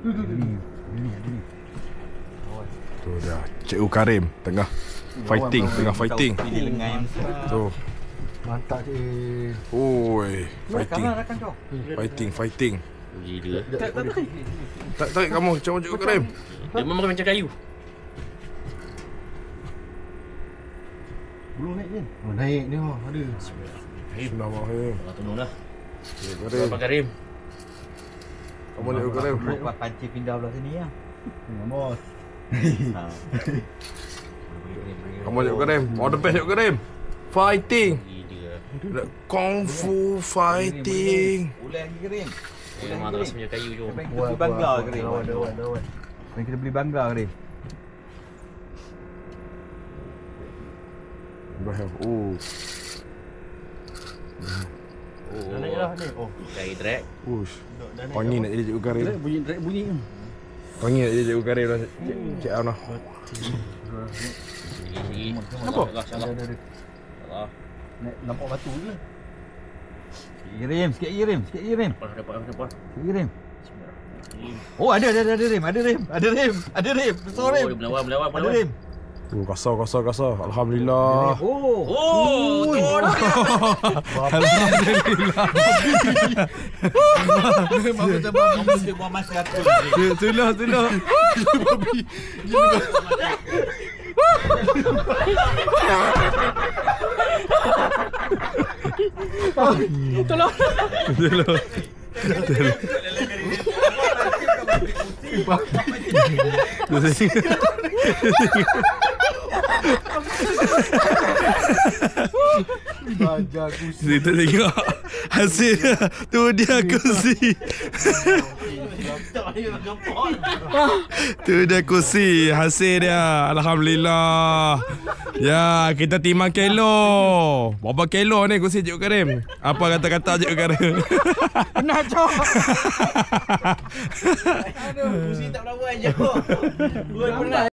Tu dia, Cikgu Karim tengah fighting, Tu. Mantap cik. Oi, fighting. Rakan kau. Fighting. Gila. Tarik kamu, Cikgu Karim. Dia memang macam kayu. Belum naik je. Oh, naik ni ada. Bismillahirrahmanirrahim. Allah tolonglah. Cikgu Abang Karim. Kamu Cikgu Karim. Buat panci pindah belah sini ya. Bos. Kamu Cikgu Karim. All the best Cikgu Karim. Fighting. Gila. Kung Fu fighting. Boleh lagi Karim. Memang tak rasa punya kayu jom. Kita beli bangla Karim. Mari kita beli bangla Karim. Oh. Oh. Naik lah ni. Oh. Dari drag. Ush. Wangi nak jadi Cikgu Karim. Bunyi. Wangi nak jadi Cikgu Karim dah. Cik Ana. Nampak? Allah. Nampak batu je. Sikit Karim. Dapat. Sikit Karim. Oh ada Rim. Ada Rim. Besar Rim. Oh, berlawan. Ada Rim. Kasar. Alhamdulillah. Oh, betul. Alhamdulillah. Macam babi buang masa aku. Itulah. Tolong. Kita tengok hasil dia. Tu dia kursi. Tu dia kursi. Hasil dia. Alhamdulillah. Ya, kita timbang kilo. Berapa kilo ni kursi Cikgu Karim? Apa kata-kata Cikgu Karim? Nak cok. Aduh, kursi tak berlawan je.